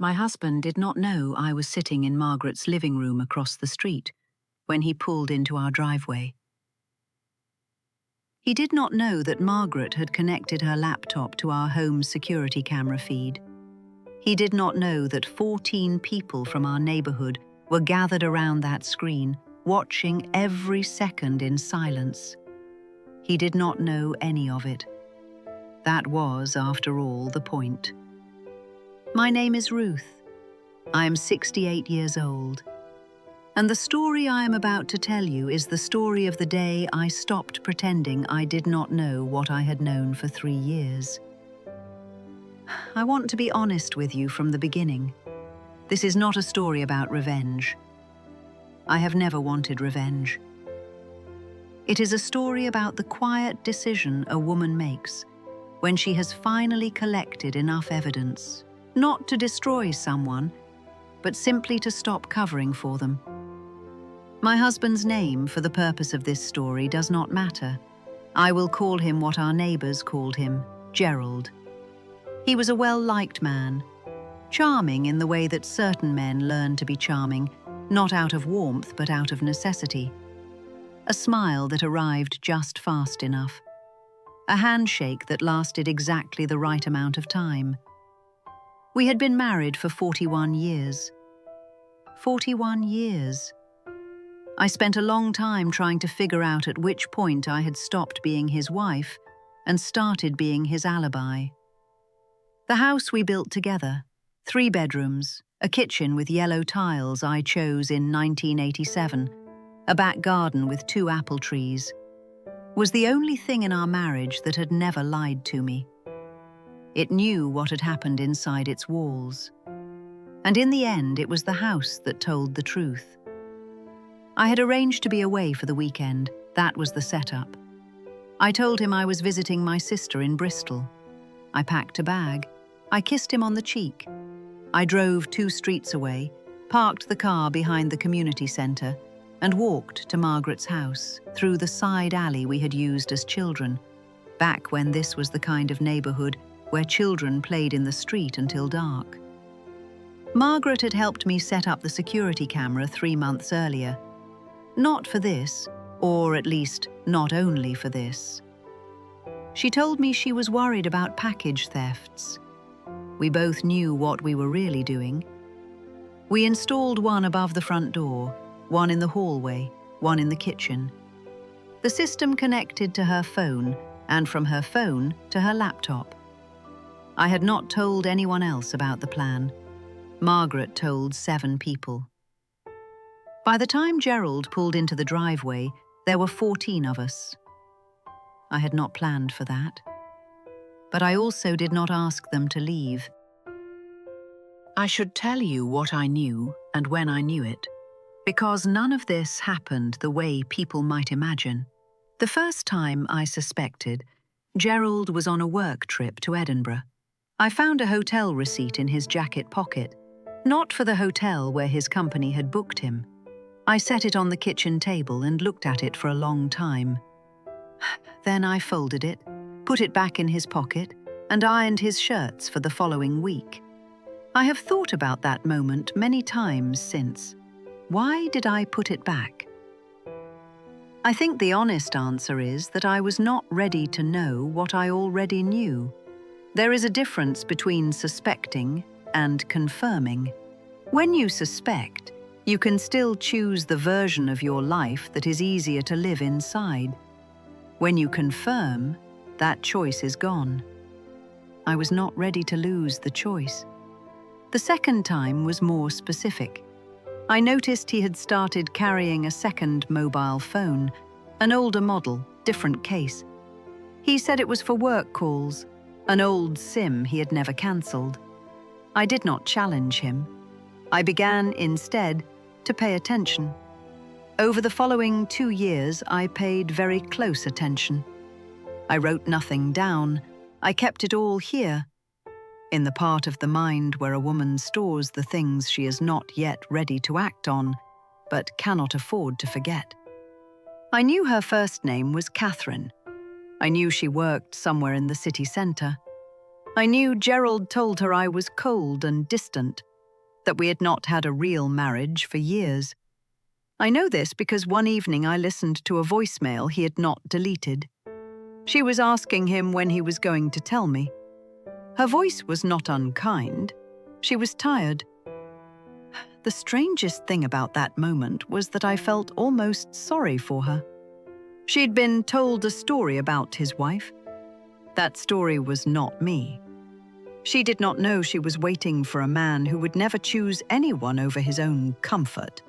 My husband did not know I was sitting in Margaret's living room across the street when he pulled into our driveway. He did not know that Margaret had connected her laptop to our home security camera feed. He did not know that 14 people from our neighborhood were gathered around that screen, watching every second in silence. He did not know any of it. That was, after all, the point. My name is Ruth. I am 68 years old. And the story I am about to tell you is the story of the day I stopped pretending I did not know what I had known for 3 years. I want to be honest with you from the beginning. This is not a story about revenge. I have never wanted revenge. It is a story about the quiet decision a woman makes when she has finally collected enough evidence, not to destroy someone, but simply to stop covering for them. My husband's name, for the purpose of this story, does not matter. I will call him what our neighbors called him, Gerald. He was a well-liked man, charming in the way that certain men learn to be charming, not out of warmth but out of necessity. A smile that arrived just fast enough. A handshake that lasted exactly the right amount of time. We had been married for 41 years. 41 years. I spent a long time trying to figure out at which point I had stopped being his wife and started being his alibi. The house we built together, 3 bedrooms, a kitchen with yellow tiles I chose in 1987, a back garden with 2 apple trees, was the only thing in our marriage that had never lied to me. It knew what had happened inside its walls. And in the end, it was the house that told the truth. I had arranged to be away for the weekend. That was the setup. I told him I was visiting my sister in Bristol. I packed a bag. I kissed him on the cheek. I drove 2 streets away, parked the car behind the community centre, and walked to Margaret's house through the side alley we had used as children, back when this was the kind of neighborhood where children played in the street until dark. Margaret had helped me set up the security camera 3 months earlier. Not for this, or at least not only for this. She told me she was worried about package thefts. We both knew what we were really doing. We installed one above the front door, one in the hallway, one in the kitchen. The system connected to her phone, and from her phone to her laptop. I had not told anyone else about the plan. Margaret told 7 people. By the time Gerald pulled into the driveway, there were 14 of us. I had not planned for that. But I also did not ask them to leave. I should tell you what I knew and when I knew it, because none of this happened the way people might imagine. The first time I suspected, Gerald was on a work trip to Edinburgh. I found a hotel receipt in his jacket pocket, not for the hotel where his company had booked him. I set it on the kitchen table and looked at it for a long time. Then I folded it, put it back in his pocket, and ironed his shirts for the following week. I have thought about that moment many times since. Why did I put it back? I think the honest answer is that I was not ready to know what I already knew. There is a difference between suspecting and confirming. When you suspect, you can still choose the version of your life that is easier to live inside. When you confirm, that choice is gone. I was not ready to lose the choice. The second time was more specific. I noticed he had started carrying a second mobile phone, an older model, different case. He said it was for work calls, an old SIM he had never cancelled. I did not challenge him. I began, instead, to pay attention. Over the following 2 years, I paid very close attention. I wrote nothing down. I kept it all here, in the part of the mind where a woman stores the things she is not yet ready to act on, but cannot afford to forget. I knew her first name was Catherine. I knew she worked somewhere in the city centre. I knew Gerald told her I was cold and distant, that we had not had a real marriage for years. I know this because one evening I listened to a voicemail he had not deleted. She was asking him when he was going to tell me. Her voice was not unkind. She was tired. The strangest thing about that moment was that I felt almost sorry for her. She'd been told a story about his wife. That story was not me. She did not know she was waiting for a man who would never choose anyone over his own comfort.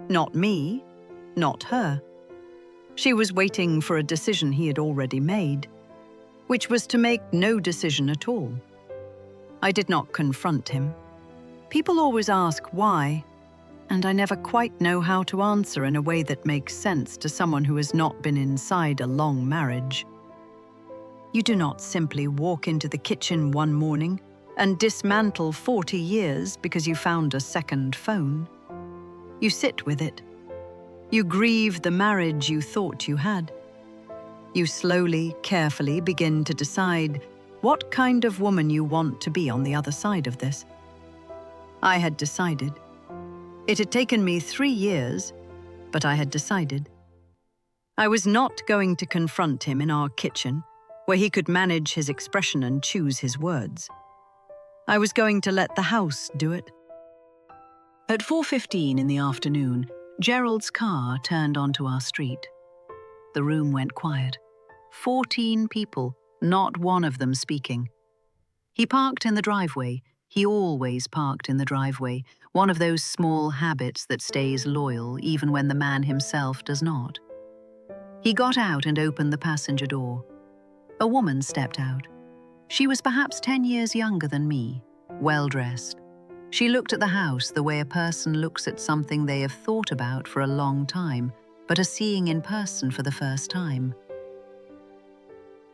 Not me, not her. She was waiting for a decision he had already made, which was to make no decision at all. I did not confront him. People always ask why, and I never quite know how to answer in a way that makes sense to someone who has not been inside a long marriage. You do not simply walk into the kitchen one morning and dismantle 40 years because you found a second phone. You sit with it. You grieve the marriage you thought you had. You slowly, carefully begin to decide what kind of woman you want to be on the other side of this. I had decided. It had taken me 3 years, but I had decided. I was not going to confront him in our kitchen, where he could manage his expression and choose his words. I was going to let the house do it. At 4:15 in the afternoon, Gerald's car turned onto our street. The room went quiet. 14 people, not one of them speaking. He parked in the driveway. He always parked in the driveway, one of those small habits that stays loyal even when the man himself does not. He got out and opened the passenger door. A woman stepped out. She was perhaps 10 years younger than me, well-dressed. She looked at the house the way a person looks at something they have thought about for a long time, but are seeing in person for the first time.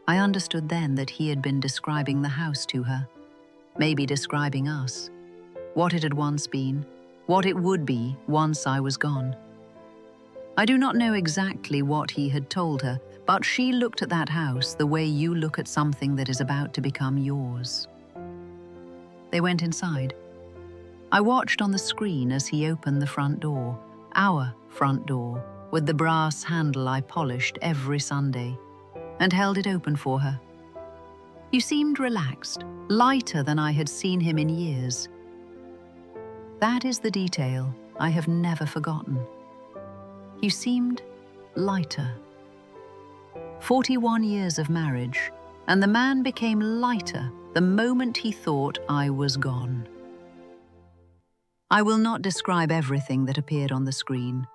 I understood then that he had been describing the house to her, maybe describing us, what it had once been, what it would be once I was gone. I do not know exactly what he had told her, but she looked at that house the way you look at something that is about to become yours. They went inside. I watched on the screen as he opened the front door, our front door, with the brass handle I polished every Sunday, and held it open for her. You seemed relaxed, lighter than I had seen him in years. That is the detail I have never forgotten. You seemed lighter. 41 years of marriage, and the man became lighter the moment he thought I was gone. I will not describe everything that appeared on the screen.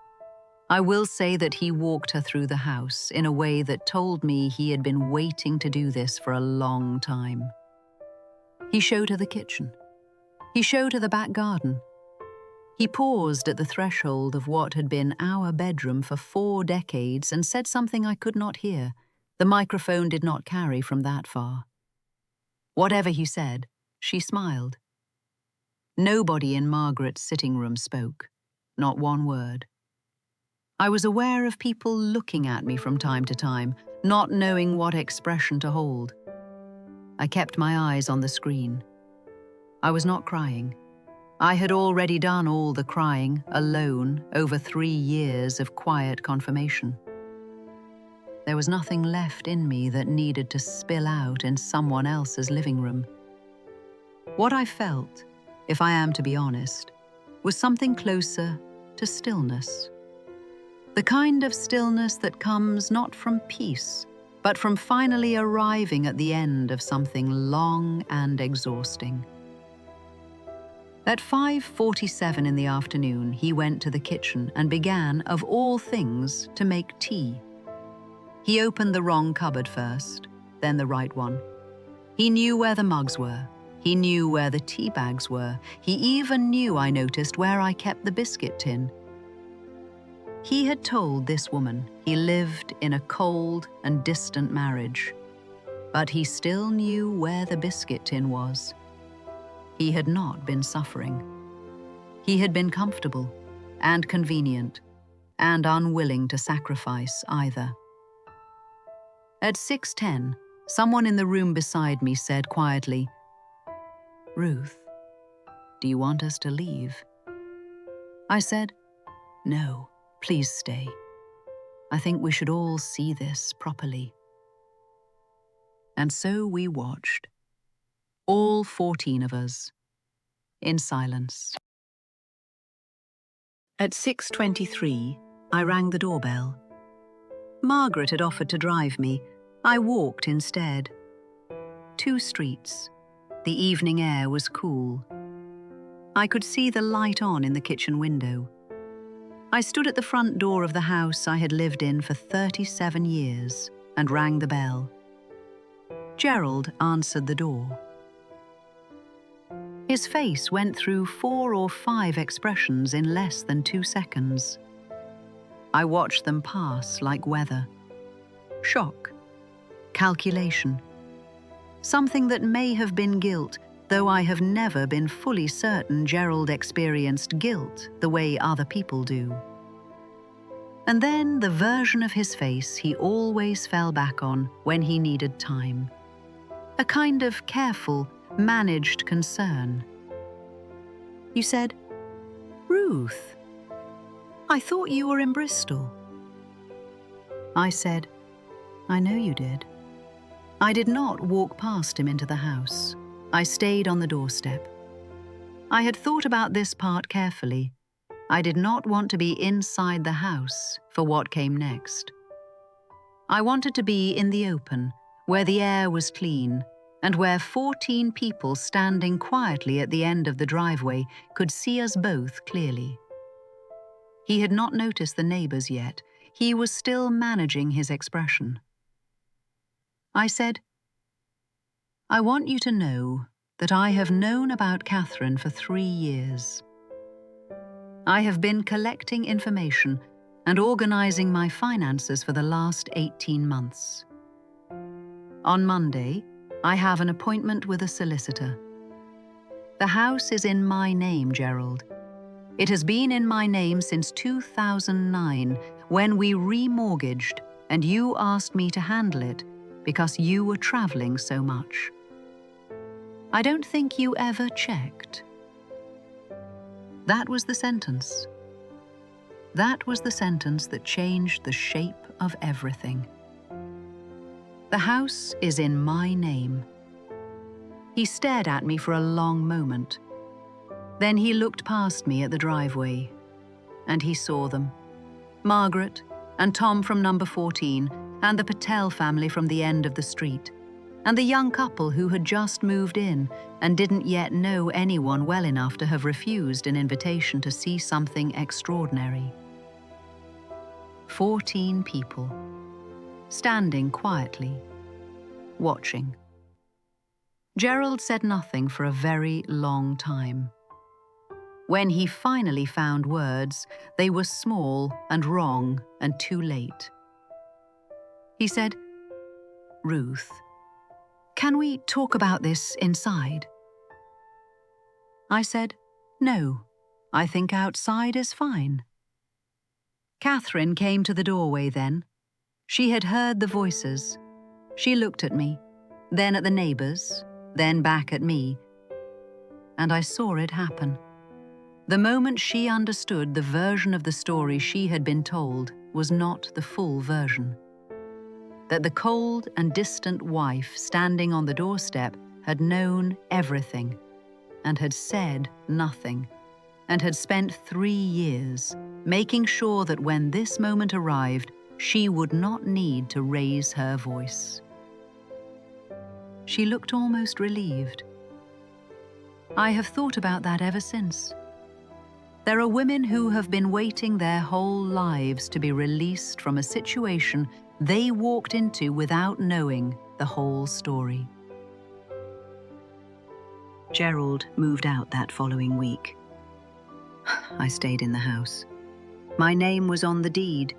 I will say that he walked her through the house in a way that told me he had been waiting to do this for a long time. He showed her the kitchen. He showed her the back garden. He paused at the threshold of what had been our bedroom for 4 decades and said something I could not hear. The microphone did not carry from that far. Whatever he said, she smiled. Nobody in Margaret's sitting room spoke, not one word. I was aware of people looking at me from time to time, not knowing what expression to hold. I kept my eyes on the screen. I was not crying. I had already done all the crying, alone, over 3 years of quiet confirmation. There was nothing left in me that needed to spill out in someone else's living room. What I felt, if I am to be honest, was something closer to stillness. The kind of stillness that comes not from peace, but from finally arriving at the end of something long and exhausting. At 5:47 in the afternoon, he went to the kitchen and began, of all things, to make tea. He opened the wrong cupboard first, then the right one. He knew where the mugs were. He knew where the tea bags were. He even knew, I noticed, where I kept the biscuit tin. He had told this woman he lived in a cold and distant marriage, but he still knew where the biscuit tin was. He had not been suffering. He had been comfortable and convenient and unwilling to sacrifice either. At 6:10, someone in the room beside me said quietly, "Ruth, Do you want us to leave? I said, no, please stay. I think we should all see this properly. And so we watched, all 14 of us, in silence. At 6:23, I rang the doorbell. Margaret had offered to drive me. I walked instead. 2 streets. The evening air was cool. I could see the light on in the kitchen window. I stood at the front door of the house I had lived in for 37 years and rang the bell. Gerald answered the door. His face went through 4 or 5 expressions in less than 2 seconds. I watched them pass like weather. Shock, calculation, something that may have been guilt, though I have never been fully certain Gerald experienced guilt the way other people do. And then the version of his face he always fell back on when he needed time. A kind of careful, managed concern. You said, "Ruth, I thought you were in Bristol." I said, "I know you did." I did not walk past him into the house. I stayed on the doorstep. I had thought about this part carefully. I did not want to be inside the house for what came next. I wanted to be in the open, where the air was clean, and where 14 people standing quietly at the end of the driveway could see us both clearly. He had not noticed the neighbors yet. He was still managing his expression. I said, "I want you to know that I have known about Catherine for 3 years. I have been collecting information and organizing my finances for the last 18 months. On Monday, I have an appointment with a solicitor. The house is in my name, Gerald. It has been in my name since 2009, when we remortgaged and you asked me to handle it because you were traveling so much. I don't think you ever checked." That was the sentence. That was the sentence that changed the shape of everything. The house is in my name. He stared at me for a long moment. Then he looked past me at the driveway, and he saw them. Margaret and Tom from number 14, and the Patel family from the end of the street, and the young couple who had just moved in and didn't yet know anyone well enough to have refused an invitation to see something extraordinary. 14 people, standing quietly, watching. Gerald said nothing for a very long time. When he finally found words, they were small and wrong and too late. He said, "Ruth, can we talk about this inside?" I said, "No, I think outside is fine." Catherine came to the doorway then. She had heard the voices. She looked at me, then at the neighbors, then back at me. And I saw it happen. The moment she understood the version of the story she had been told was not the full version. That the cold and distant wife standing on the doorstep had known everything and had said nothing, and had spent 3 years making sure that when this moment arrived, she would not need to raise her voice. She looked almost relieved. I have thought about that ever since. There are women who have been waiting their whole lives to be released from a situation they walked into without knowing the whole story. Gerald moved out that following week. I stayed in the house. My name was on the deed.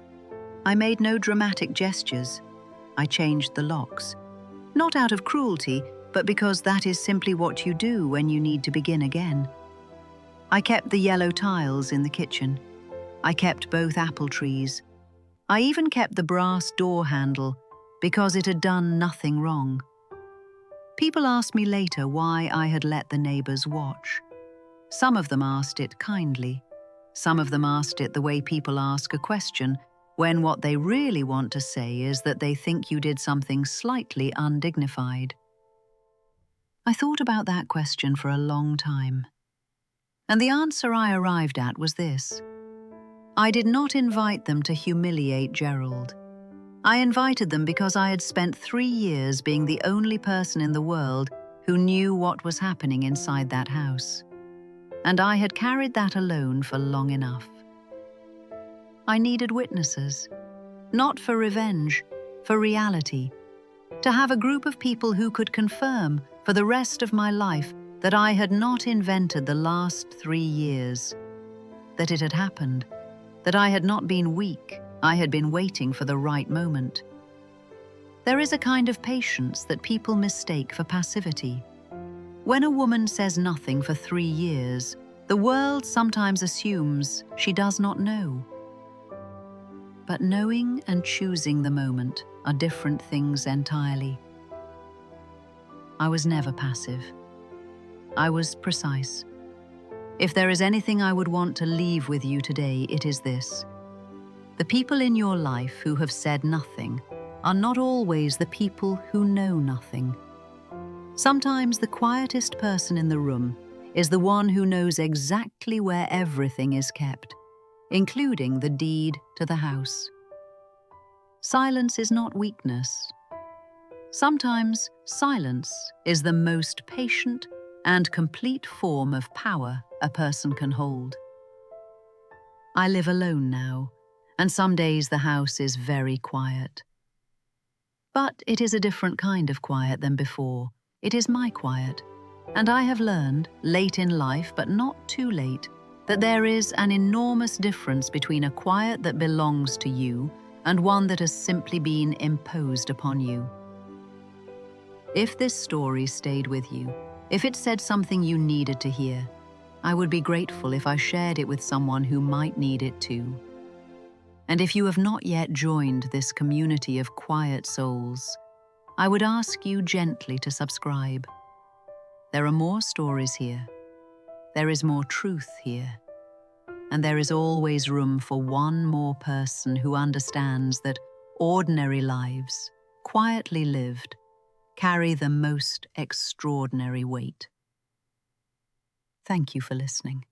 I made no dramatic gestures. I changed the locks. Not out of cruelty, but because that is simply what you do when you need to begin again. I kept the yellow tiles in the kitchen. I kept both apple trees. I even kept the brass door handle because it had done nothing wrong. People asked me later why I had let the neighbors watch. Some of them asked it kindly. Some of them asked it the way people ask a question, when what they really want to say is that they think you did something slightly undignified. I thought about that question for a long time. And the answer I arrived at was this. I did not invite them to humiliate Gerald. I invited them because I had spent 3 years being the only person in the world who knew what was happening inside that house. And I had carried that alone for long enough. I needed witnesses, not for revenge, for reality. To have a group of people who could confirm for the rest of my life that I had not invented the last 3 years, that it had happened, that I had not been weak, I had been waiting for the right moment. There is a kind of patience that people mistake for passivity. When a woman says nothing for 3 years, the world sometimes assumes she does not know. But knowing and choosing the moment are different things entirely. I was never passive. I was precise. If there is anything I would want to leave with you today, it is this. The people in your life who have said nothing are not always the people who know nothing. Sometimes the quietest person in the room is the one who knows exactly where everything is kept, including the deed to the house. Silence is not weakness. Sometimes silence is the most patient and complete form of power a person can hold. I live alone now, and some days the house is very quiet. But it is a different kind of quiet than before. It is my quiet, and I have learned, late in life but not too late, that there is an enormous difference between a quiet that belongs to you and one that has simply been imposed upon you. If this story stayed with you, if it said something you needed to hear, I would be grateful if I shared it with someone who might need it too. And if you have not yet joined this community of quiet souls, I would ask you gently to subscribe. There are more stories here. There is more truth here. And there is always room for one more person who understands that ordinary lives, quietly lived, carry the most extraordinary weight. Thank you for listening.